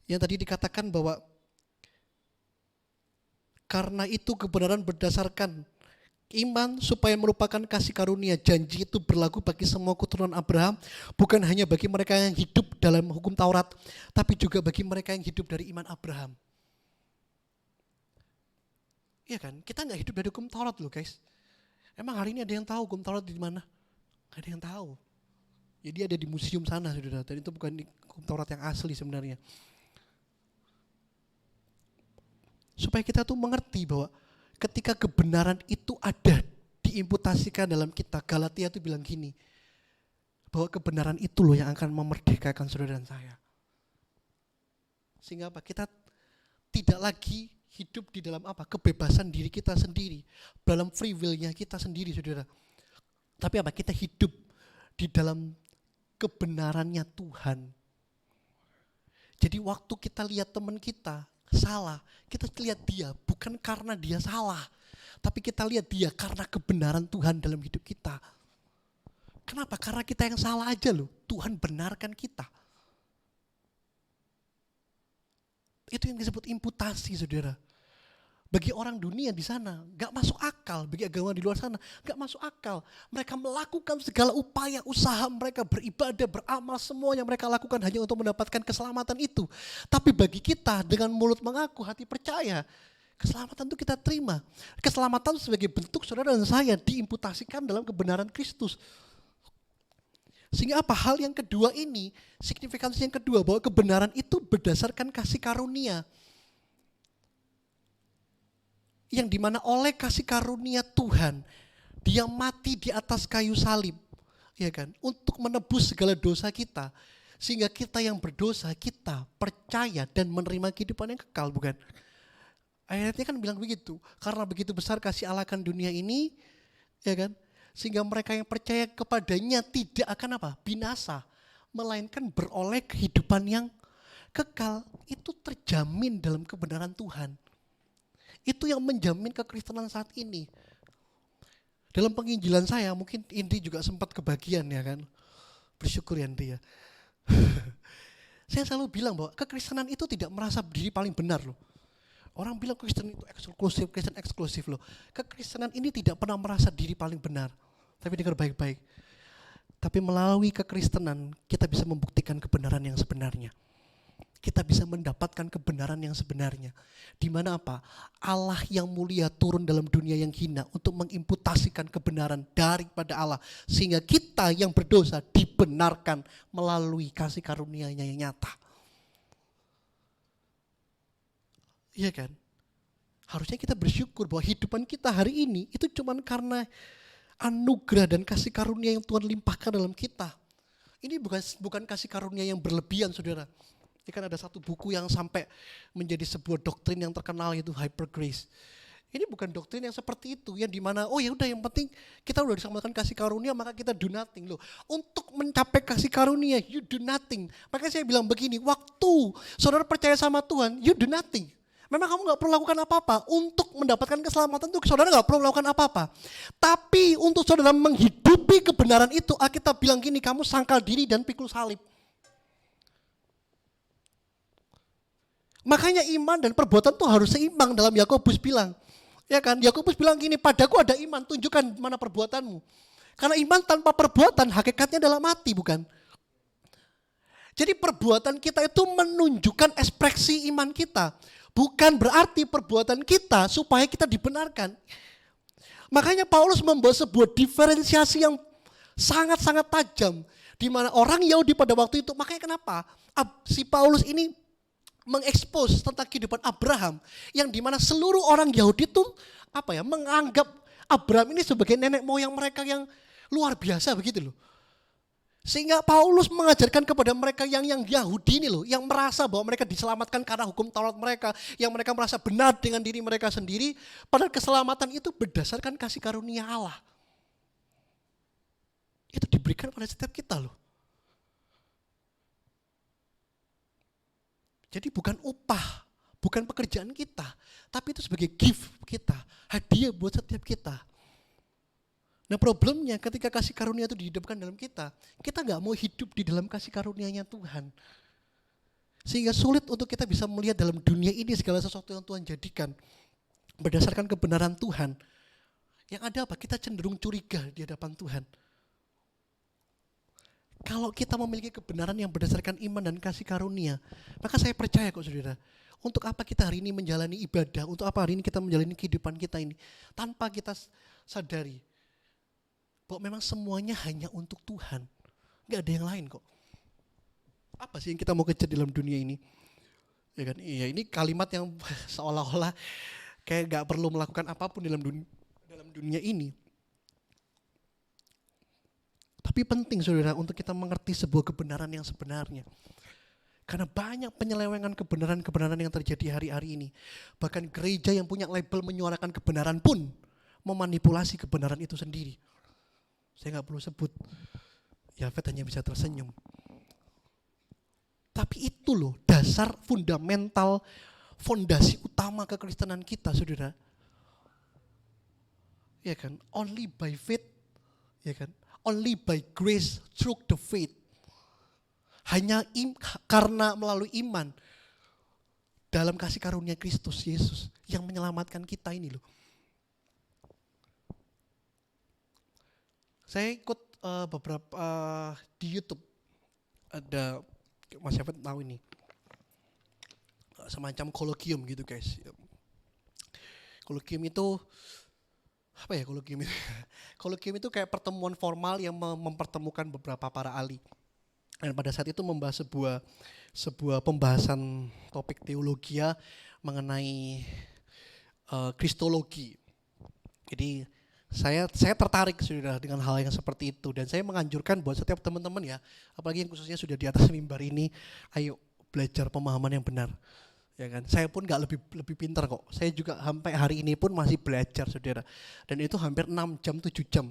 Yang tadi dikatakan bahwa karena itu kebenaran berdasarkan iman supaya merupakan kasih karunia. Janji itu berlaku bagi semua keturunan Abraham, bukan hanya bagi mereka yang hidup dalam hukum Taurat, tapi juga bagi mereka yang hidup dari iman Abraham. Iya kan? Kita nggak hidup dari hukum Taurat loh guys. Emang hari ini ada yang tahu hukum Taurat di mana? Gak ada yang tahu. Jadi ada di museum sana, saudara. Dan itu bukan hukum Taurat yang asli sebenarnya. Supaya kita tuh mengerti bahwa ketika kebenaran itu ada diimputasikan dalam kita, Galatia itu bilang gini, bahwa kebenaran itu loh yang akan memerdekakan saudara dan saya. Sehingga apa? Kita tidak lagi hidup di dalam apa? Kebebasan diri kita sendiri, dalam free will-nya kita sendiri, saudara. Tapi apa? Kita hidup di dalam kebenarannya Tuhan. Jadi waktu kita lihat teman kita salah, kita lihat dia bukan karena dia salah, tapi kita lihat dia karena kebenaran Tuhan dalam hidup kita. Kenapa? Karena kita yang salah aja loh, Tuhan benarkan kita. Itu yang disebut imputasi, saudara. Bagi orang dunia di sana gak masuk akal, bagi agama di luar sana gak masuk akal. Mereka melakukan segala upaya, usaha mereka beribadah, beramal, semuanya mereka lakukan hanya untuk mendapatkan keselamatan itu. Tapi bagi kita dengan mulut mengaku, hati percaya, keselamatan itu kita terima. Keselamatan sebagai bentuk saudara dan saya diimputasikan dalam kebenaran Kristus. Sehingga apa? Hal yang kedua ini, signifikansi yang kedua, bahwa kebenaran itu berdasarkan kasih karunia. Yang dimana oleh kasih karunia Tuhan, dia mati di atas kayu salib, ya kan, untuk menebus segala dosa kita, sehingga kita yang berdosa kita percaya dan menerima kehidupan yang kekal, bukan? Ayatnya kan bilang begitu, karena begitu besar kasih Allah akan dunia ini, ya kan, sehingga mereka yang percaya kepadanya tidak akan apa? Binasa, melainkan beroleh kehidupan yang kekal. Itu terjamin dalam kebenaran Tuhan. Itu yang menjamin kekristenan saat ini. Dalam penginjilan saya, mungkin Indri juga sempat kebagian ya kan. Bersyukur ya Indri ya. Saya selalu bilang bahwa kekristenan itu tidak merasa diri paling benar loh. Orang bilang Kristen itu eksklusif, Kristen eksklusif loh. Kekristenan ini tidak pernah merasa diri paling benar. Tapi dengar baik-baik. Tapi melalui kekristenan kita bisa membuktikan kebenaran yang sebenarnya. Kita bisa mendapatkan kebenaran yang sebenarnya. Di mana apa? Allah yang mulia turun dalam dunia yang hina untuk mengimputasikan kebenaran daripada Allah. Sehingga kita yang berdosa dibenarkan melalui kasih karunia-Nya yang nyata. Iya kan? Harusnya kita bersyukur bahwa hidupan kita hari ini itu cuma karena anugerah dan kasih karunia yang Tuhan limpahkan dalam kita. Ini bukan kasih karunia yang berlebihan, saudara. Ini kan ada satu buku yang sampai menjadi sebuah doktrin yang terkenal, yaitu hyper grace. Ini bukan doktrin yang seperti itu, yang dimana oh ya udah yang penting kita udah diselamatkan kasih karunia maka kita do nothing loh. Untuk mencapai kasih karunia you do nothing. Makanya saya bilang begini, waktu saudara percaya sama Tuhan you do nothing. Memang kamu gak perlu lakukan apa-apa. Untuk mendapatkan keselamatan itu saudara gak perlu melakukan apa-apa. Tapi untuk saudara menghidupi kebenaran itu, Alkitab bilang gini, kamu sangkal diri dan pikul salib. Makanya iman dan perbuatan itu harus seimbang dalam Yakobus bilang. Ya kan, Yakobus bilang gini, padaku ada iman, tunjukkan mana perbuatanmu. Karena iman tanpa perbuatan hakikatnya adalah mati, bukan? Jadi perbuatan kita itu menunjukkan ekspresi iman kita. Bukan berarti perbuatan kita supaya kita dibenarkan. Makanya Paulus membawa sebuah diferensiasi yang sangat-sangat tajam. Di mana orang Yahudi pada waktu itu, makanya kenapa si Paulus ini mengekspos tentang kehidupan Abraham. Yang dimana seluruh orang Yahudi itu menganggap Abraham ini sebagai nenek moyang mereka yang luar biasa begitu loh. Sehingga Paulus mengajarkan kepada mereka yang Yahudi ini loh, yang merasa bahwa mereka diselamatkan karena hukum Taurat mereka, yang mereka merasa benar dengan diri mereka sendiri, padahal keselamatan itu berdasarkan kasih karunia Allah. Itu diberikan pada setiap kita loh. Jadi bukan upah, bukan pekerjaan kita, tapi itu sebagai gift kita, hadiah buat setiap kita. Nah problemnya ketika kasih karunia itu dihidupkan dalam kita gak mau hidup di dalam kasih karunia-Nya Tuhan. Sehingga sulit untuk kita bisa melihat dalam dunia ini segala sesuatu yang Tuhan jadikan berdasarkan kebenaran Tuhan. Yang ada apa? Kita cenderung curiga di hadapan Tuhan. Kalau kita memiliki kebenaran yang berdasarkan iman dan kasih karunia, maka saya percaya kok saudara, untuk apa kita hari ini menjalani ibadah, untuk apa hari ini kita menjalani kehidupan kita ini, tanpa kita sadari bahwa memang semuanya hanya untuk Tuhan. Gak ada yang lain kok. Apa sih yang kita mau kejar dalam dunia ini? Ya kan? Iya, ini kalimat yang seolah-olah kayak gak perlu melakukan apapun dalam dunia ini. Tapi penting saudara untuk kita mengerti sebuah kebenaran yang sebenarnya. Karena banyak penyelewengan kebenaran-kebenaran yang terjadi hari-hari ini. Bahkan gereja yang punya label menyuarakan kebenaran pun memanipulasi kebenaran itu sendiri. Saya gak perlu sebut, Yafet hanya bisa tersenyum. Tapi itu loh dasar fundamental, fondasi utama kekristenan kita saudara. Ya kan, only by faith, ya kan, only by grace through the faith. Hanya karena melalui iman dalam kasih karunia Kristus Yesus yang menyelamatkan kita ini loh. Saya ikut beberapa di YouTube, ada Mas Yafet tahu ini, semacam kolokium gitu guys. Kolokium itu apa ya kolokium itu? Kolokium itu kayak pertemuan formal yang mempertemukan beberapa para ahli. Dan pada saat itu membahas sebuah pembahasan topik teologia mengenai kristologi. Jadi saya tertarik saudara dengan hal yang seperti itu, dan saya menganjurkan buat setiap teman-teman ya, apalagi yang khususnya sudah di atas mimbar ini, ayo belajar pemahaman yang benar. Ya kan? Saya pun gak lebih pintar kok. Saya juga sampai hari ini pun masih belajar saudara. Dan itu hampir 6 jam 7 jam.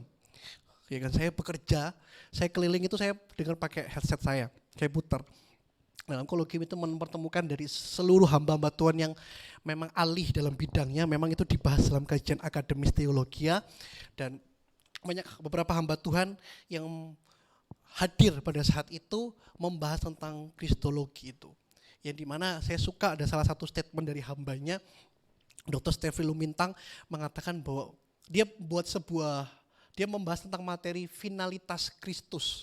Ya kan? Saya bekerja, saya keliling itu saya dengar pakai headset saya putar. Dalam kolokium itu mempertemukan dari seluruh hamba-hamba Tuhan yang memang alih dalam bidangnya, memang itu dibahas dalam kajian akademis teologia, dan banyak beberapa hamba Tuhan yang hadir pada saat itu membahas tentang kristologi itu. Yang dimana saya suka ada salah satu statement dari hambanya, Dr. Steffi Lumintang mengatakan bahwa dia buat sebuah Dia membahas tentang materi finalitas Kristus.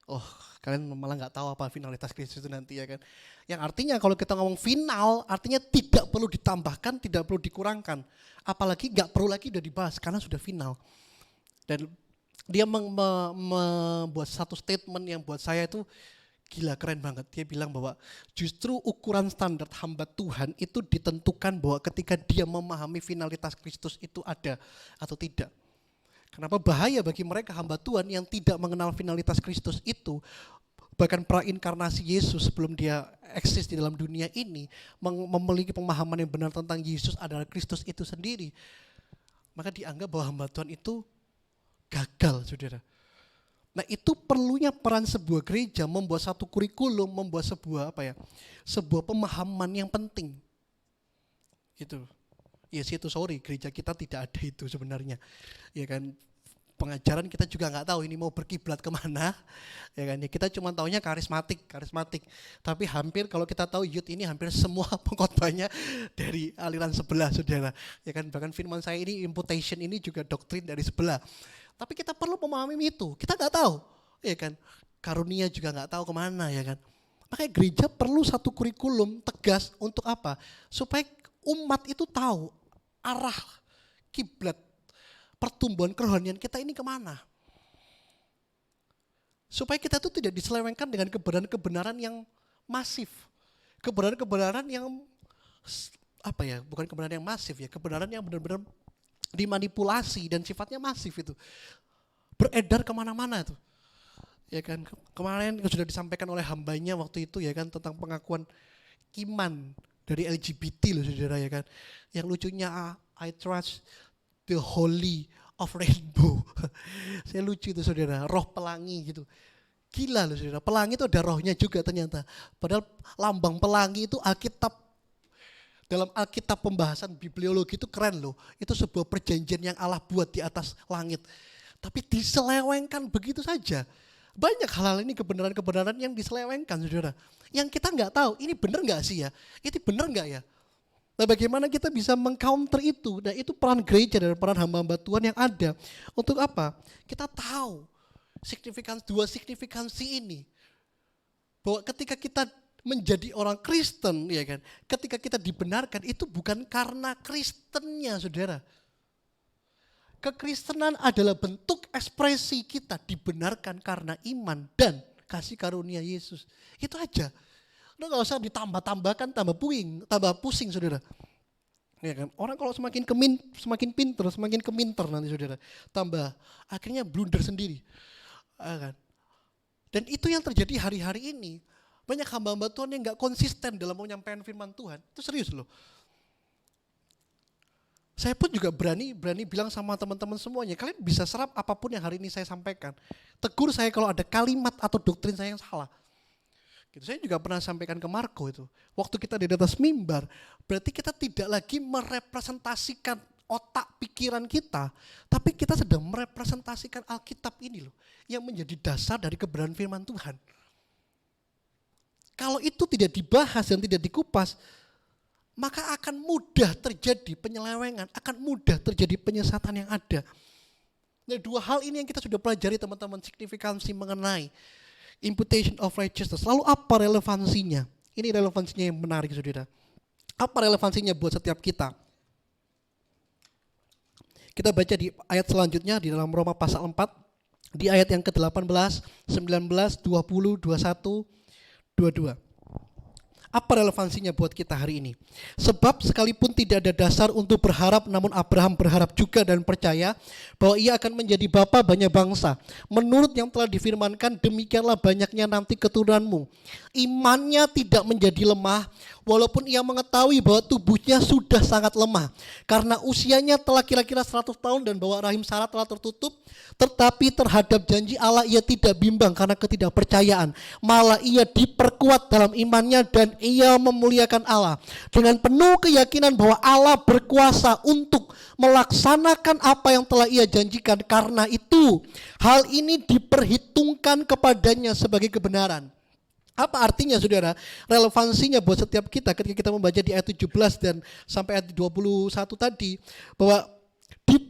Oh, kalian malah nggak tahu apa finalitas Kristus itu nanti ya kan. Yang artinya kalau kita ngomong final, artinya tidak perlu ditambahkan, tidak perlu dikurangkan. Apalagi nggak perlu lagi udah dibahas karena sudah final. Dan dia membuat satu statement yang buat saya itu gila, keren banget. Dia bilang bahwa justru ukuran standar hamba Tuhan itu ditentukan bahwa ketika dia memahami finalitas Kristus itu ada atau tidak. Kenapa bahaya bagi mereka hamba Tuhan yang tidak mengenal finalitas Kristus itu, bahkan prainkarnasi Yesus sebelum dia eksis di dalam dunia ini, memiliki pemahaman yang benar tentang Yesus adalah Kristus itu sendiri. Maka dianggap bahwa hamba Tuhan itu gagal, saudara. Nah itu perlunya peran sebuah gereja membuat satu kurikulum, membuat sebuah pemahaman yang penting. Gitu. Yes itu sorry, gereja kita tidak ada itu sebenarnya. Ya kan, pengajaran kita juga nggak tahu ini mau berkiblat kemana. Ya kan, ya kita cuma taunya karismatik. Tapi hampir kalau kita tahu youth ini hampir semua pengkhotbahnya dari aliran sebelah, saudara. Ya kan, bahkan firman saya ini imputation ini juga doktrin dari sebelah. Tapi kita perlu memahami itu. Kita nggak tahu, ya kan. Karunia juga nggak tahu kemana, ya kan. Makanya gereja perlu satu kurikulum tegas untuk apa? Supaya umat itu tahu arah kiblat pertumbuhan kerohanian kita ini kemana. Supaya kita itu tidak diselewengkan dengan kebenaran-kebenaran yang masif. Kebenaran-kebenaran yang bukan kebenaran yang masif ya, kebenaran yang benar-benar dimanipulasi dan sifatnya masif itu. Beredar kemana-mana itu. Ya kan, kemarin sudah disampaikan oleh hambanya waktu itu ya kan tentang pengakuan iman dari LGBT loh saudara ya kan. Yang lucunya I trust the holy of rainbow. Saya lucu itu saudara, roh pelangi gitu. Gila loh saudara, pelangi itu ada rohnya juga ternyata. Padahal lambang pelangi itu dalam Alkitab pembahasan bibliologi itu keren loh. Itu sebuah perjanjian yang Allah buat di atas langit. Tapi diselewengkan begitu saja. Banyak hal-hal ini kebenaran-kebenaran yang diselewengkan saudara. Yang kita nggak tahu, ini benar nggak sih ya? Ini benar nggak ya? Nah bagaimana kita bisa mengcounter itu? Dan itu peran gereja dan peran hamba-hamba Tuhan yang ada. Untuk apa? Kita tahu dua signifikansi ini. Bahwa ketika kita menjadi orang Kristen, ya kan? Ketika kita dibenarkan itu bukan karena Kristennya saudara. Kekristenan adalah bentuk ekspresi kita dibenarkan karena iman dan kasih karunia Yesus. Itu aja. Udah gak usah ditambah-tambahkan, tambah pusing saudara. Ya kan? Orang kalau semakin pinter, semakin keminter nanti saudara. Tambah, akhirnya blunder sendiri. Ya kan? Dan itu yang terjadi hari-hari ini. Banyak hamba-hamba Tuhan yang gak konsisten dalam menyampaikan firman Tuhan. Itu serius loh. Saya pun juga berani bilang sama teman-teman semuanya, kalian bisa serap apapun yang hari ini saya sampaikan. Tegur saya kalau ada kalimat atau doktrin saya yang salah. Gitu. Saya juga pernah sampaikan ke Marco itu. Waktu kita di atas mimbar, berarti kita tidak lagi merepresentasikan otak pikiran kita, tapi kita sedang merepresentasikan Alkitab ini loh, yang menjadi dasar dari kebenaran firman Tuhan. Kalau itu tidak dibahas dan tidak dikupas, maka akan mudah terjadi penyelewengan, akan mudah terjadi penyesatan yang ada. Nah, dua hal ini yang kita sudah pelajari teman-teman, signifikansi mengenai imputation of righteousness. Lalu apa relevansinya? Ini relevansinya yang menarik saudara. Apa relevansinya buat setiap kita? Kita baca di ayat selanjutnya di dalam Roma pasal 4, di ayat yang ke-18, 19, 20, 21, 22. Apa relevansinya buat kita hari ini? Sebab sekalipun tidak ada dasar untuk berharap, namun Abraham berharap juga dan percaya bahwa ia akan menjadi bapa banyak bangsa. Menurut yang telah difirmankan, demikianlah banyaknya nanti keturunanmu. Imannya tidak menjadi lemah, walaupun ia mengetahui bahwa tubuhnya sudah sangat lemah. Karena usianya telah kira-kira 100 tahun dan bahwa rahim Sarah telah tertutup. Tetapi terhadap janji Allah ia tidak bimbang karena ketidakpercayaan. Malah ia diperkuat dalam imannya dan ia memuliakan Allah. Dengan penuh keyakinan bahwa Allah berkuasa untuk melaksanakan apa yang telah ia janjikan. Karena itu hal ini diperhitungkan kepadanya sebagai kebenaran. Apa artinya saudara? Relevansinya buat setiap kita ketika kita membaca di ayat 17 dan sampai ayat 21 tadi. Bahwa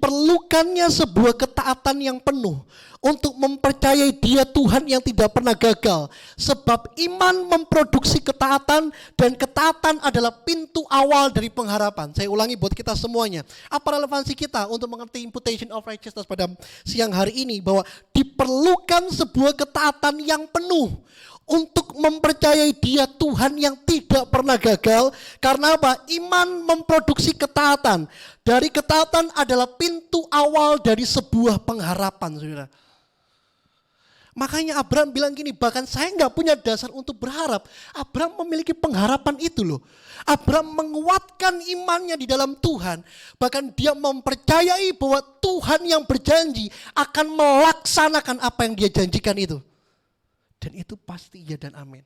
diperlukannya sebuah ketaatan yang penuh untuk mempercayai Dia Tuhan yang tidak pernah gagal. Sebab iman memproduksi ketaatan dan ketaatan adalah pintu awal dari pengharapan. Saya ulangi buat kita semuanya. Apa relevansi kita untuk mengerti imputation of righteousness pada siang hari ini? Bahwa diperlukan sebuah ketaatan yang penuh untuk mempercayai Dia Tuhan yang tidak pernah gagal. Karena apa? Iman memproduksi ketaatan. Dari ketaatan adalah pintu awal dari sebuah pengharapan, saudara. Makanya Abraham bilang gini, bahkan saya nggak punya dasar untuk berharap. Abraham memiliki pengharapan itu loh. Abraham menguatkan imannya di dalam Tuhan. Bahkan dia mempercayai bahwa Tuhan yang berjanji akan melaksanakan apa yang dia janjikan itu. Dan itu pasti iya dan amin.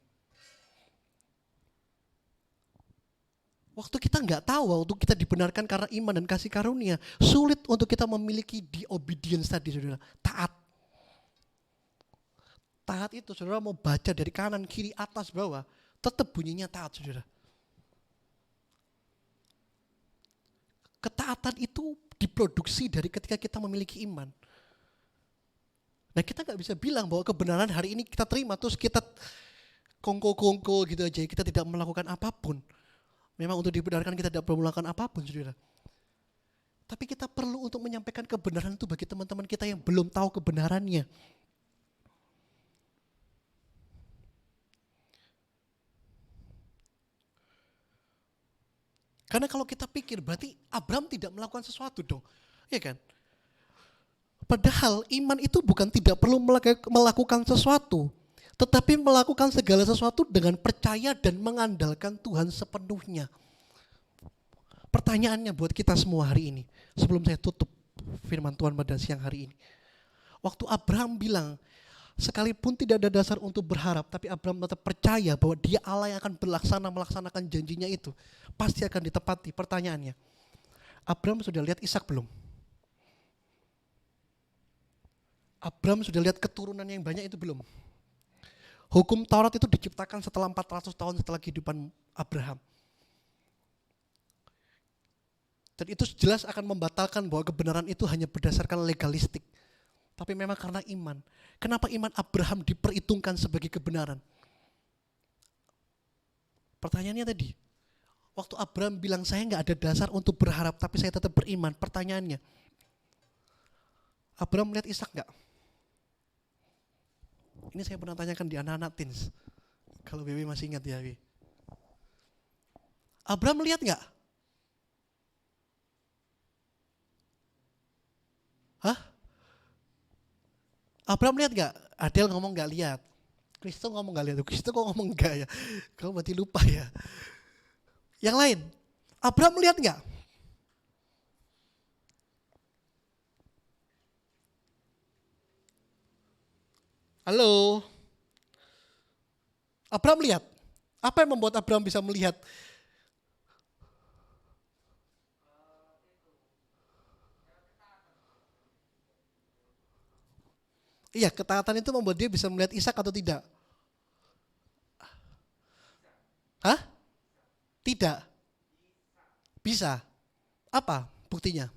Waktu kita nggak tahu, waktu kita dibenarkan karena iman dan kasih karunia, sulit untuk kita memiliki the obedience tadi, saudara. Taat. Taat itu saudara mau baca dari kanan, kiri, atas, bawah, tetap bunyinya taat, saudara. Ketaatan itu diproduksi dari ketika kita memiliki iman. Nah kita gak bisa bilang bahwa kebenaran hari ini kita terima terus kita kongko-kongko gitu aja, kita tidak melakukan apapun. Memang untuk dibenarkan kita tidak perlu melakukan apapun, saudara. Tapi kita perlu untuk menyampaikan kebenaran itu bagi teman-teman kita yang belum tahu kebenarannya. Karena kalau kita pikir berarti Abraham tidak melakukan sesuatu dong. Ya kan? Padahal iman itu bukan tidak perlu melakukan sesuatu. Tetapi melakukan segala sesuatu dengan percaya dan mengandalkan Tuhan sepenuhnya. Pertanyaannya buat kita semua hari ini. Sebelum saya tutup firman Tuhan pada siang hari ini. Waktu Abraham bilang, sekalipun tidak ada dasar untuk berharap, tapi Abraham tetap percaya bahwa Dia Allah yang akan melaksanakan janjinya itu. Pasti akan ditepati. Pertanyaannya, Abraham sudah lihat Ishak belum? Abraham sudah lihat keturunan yang banyak itu belum? Hukum Taurat itu diciptakan setelah 400 tahun setelah kehidupan Abraham. Dan itu jelas akan membatalkan bahwa kebenaran itu hanya berdasarkan legalistik. Tapi memang karena iman. Kenapa iman Abraham diperhitungkan sebagai kebenaran? Pertanyaannya tadi, waktu Abraham bilang saya nggak ada dasar untuk berharap tapi saya tetap beriman. Pertanyaannya, Abraham melihat Ishak nggak? Ini saya pernah tanyakan di anak-anak teens. Kalau Bewi masih ingat ya, Bewi. Abraham melihat nggak? Hah? Abraham lihat nggak? Adel ngomong nggak lihat. Kristo ngomong nggak lihat. Kristo kok ngomong nggak ya? Kamu mati lupa ya. Yang lain, Abraham lihat nggak? Halo? Abraham lihat? Apa yang membuat Abraham bisa melihat? Iya, ketaatan itu membuat dia bisa melihat Ishak atau tidak? Hah? Tidak. Bisa. Apa buktinya?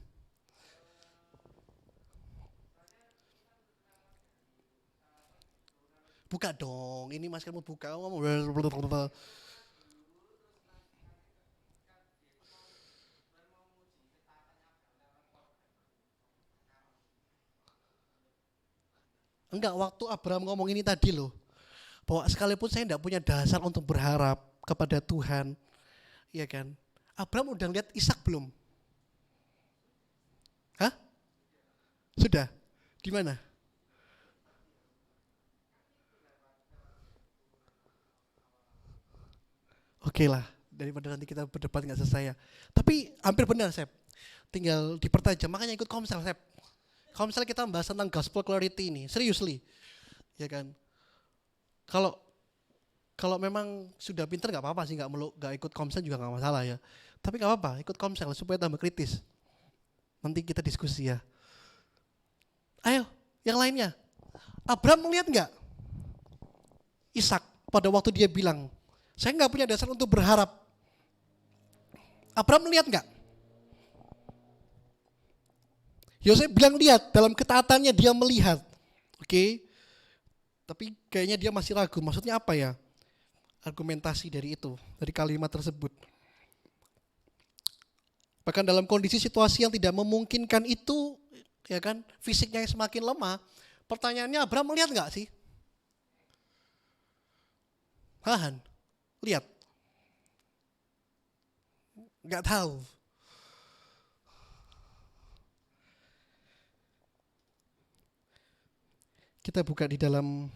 Buka dong, ini maskermu buka. Enggak, waktu Abraham ngomong ini tadi loh. Bahwa sekalipun saya tidak punya dasar untuk berharap kepada Tuhan. Iya kan? Abraham udah lihat Ishak belum? Hah? Sudah? Di mana? Oke lah, daripada nanti kita berdebat nggak selesai ya. Tapi hampir benar, Sep. Tinggal dipertajam, makanya ikut komsel, Sep. Kalau misalnya kita membahas tentang gospel clarity ini, seriously, ya kan? Kalau kalau memang sudah pinter nggak apa-apa sih, nggak ikut komsel juga nggak masalah ya. Tapi nggak apa-apa, ikut komsel supaya tambah kritis. Nanti kita diskusi ya. Ayo, yang lainnya. Abraham melihat nggak Ishak pada waktu dia bilang, saya nggak punya dasar untuk berharap. Abraham melihat nggak? Yosef bilang lihat, dalam ketaatannya dia melihat. Oke. Tapi kayaknya dia masih ragu, maksudnya apa ya? Argumentasi dari itu, dari kalimat tersebut. Bahkan dalam kondisi situasi yang tidak memungkinkan itu, ya kan, fisiknya yang semakin lemah, pertanyaannya Abraham melihat nggak sih? Han, lihat. Nggak tahu. Kita buka di dalam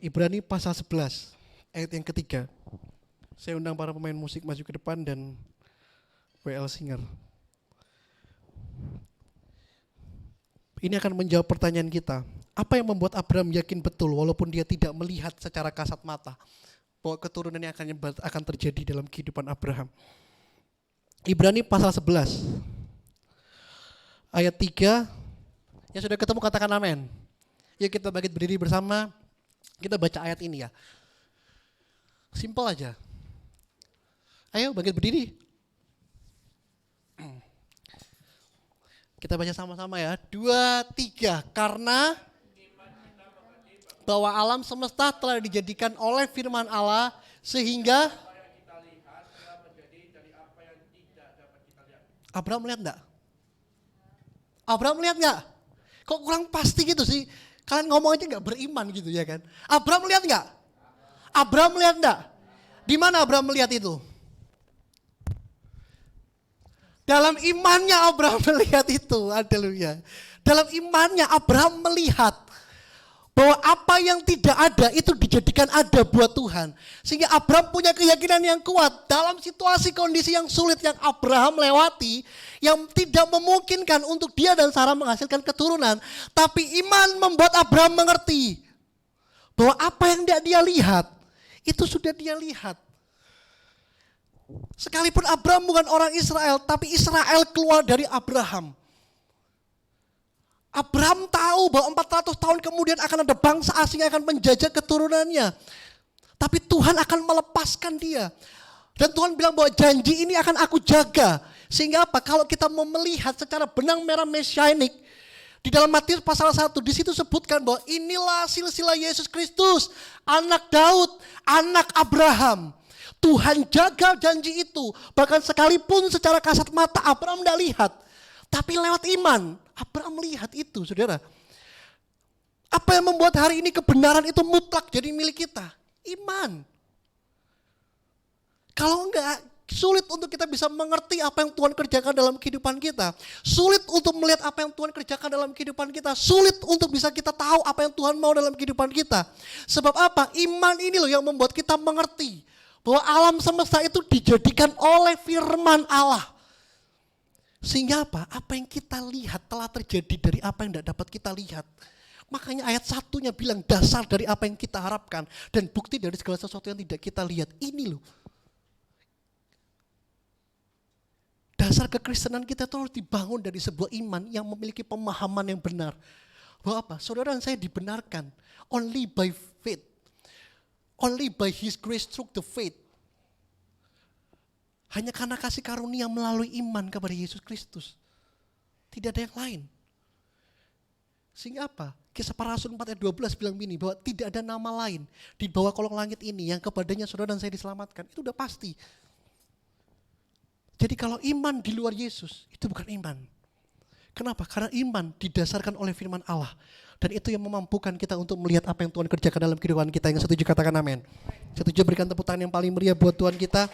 Ibrani pasal 11 ayat yang ketiga. Saya undang para pemain musik maju ke depan dan WL Singer. Ini akan menjawab pertanyaan kita. Apa yang membuat Abraham yakin betul walaupun dia tidak melihat secara kasat mata bahwa keturunan yang akan terjadi dalam kehidupan Abraham. Ibrani pasal 11 ayat 3. Yang sudah ketemu katakan amin. Yuk kita bangkit berdiri bersama. Kita baca ayat ini ya. Simpel aja. Ayo bangkit berdiri. Kita baca sama-sama ya. 2, 3. Karena bahwa alam semesta telah dijadikan oleh firman Allah sehingga Abraham melihat enggak? Abraham melihat enggak? Kok kurang pasti gitu sih? Kalian ngomong aja enggak beriman gitu ya kan? Abraham melihat enggak? Abraham melihat enggak? Di mana Abraham melihat itu? Dalam imannya Abraham melihat itu, haleluya. Dalam imannya Abraham melihat bahwa apa yang tidak ada itu dijadikan ada buat Tuhan. Sehingga Abraham punya keyakinan yang kuat dalam situasi kondisi yang sulit yang Abraham lewati, yang tidak memungkinkan untuk dia dan Sarah menghasilkan keturunan. Tapi iman membuat Abraham mengerti bahwa apa yang dia lihat, itu sudah dia lihat. Sekalipun Abraham bukan orang Israel, tapi Israel keluar dari Abraham. Abraham tahu bahwa 400 tahun kemudian akan ada bangsa asing yang akan menjajah keturunannya. Tapi Tuhan akan melepaskan dia. Dan Tuhan bilang bahwa janji ini akan aku jaga. Sehingga apa? Kalau kita mau melihat secara benang merah mesianik, di dalam Matius pasal 1, di situ sebutkan bahwa inilah silsilah Yesus Kristus, anak Daud, anak Abraham. Tuhan jaga janji itu. Bahkan sekalipun secara kasat mata Abraham tidak lihat. Tapi lewat iman, Abraham melihat itu, saudara. Apa yang membuat hari ini kebenaran itu mutlak jadi milik kita? Iman. Kalau enggak, sulit untuk kita bisa mengerti apa yang Tuhan kerjakan dalam kehidupan kita. Sulit untuk melihat apa yang Tuhan kerjakan dalam kehidupan kita. Sulit untuk bisa kita tahu apa yang Tuhan mau dalam kehidupan kita. Sebab apa? Iman ini loh yang membuat kita mengerti bahwa alam semesta itu dijadikan oleh firman Allah. Sehingga apa? Apa yang kita lihat telah terjadi dari apa yang tidak dapat kita lihat. Makanya ayat 1-nya bilang dasar dari apa yang kita harapkan dan bukti dari segala sesuatu yang tidak kita lihat. Ini loh. Dasar kekristenan kita itu harus dibangun dari sebuah iman yang memiliki pemahaman yang benar. Bahwa apa? Saudara dan saya dibenarkan only by faith. Only by His grace through the faith. Hanya karena kasih karunia melalui iman kepada Yesus Kristus. Tidak ada yang lain. Sehingga apa? Kisah para Rasul 4 ayat 12 bilang begini, bahwa tidak ada nama lain di bawah kolong langit ini yang kepadanya saudara dan saya diselamatkan. Itu udah pasti. Jadi kalau iman di luar Yesus, itu bukan iman. Kenapa? Karena iman didasarkan oleh firman Allah. Dan itu yang memampukan kita untuk melihat apa yang Tuhan kerjakan dalam kehidupan kita. Yang setuju katakan amin. Setuju berikan tepuk tangan yang paling meriah buat Tuhan kita.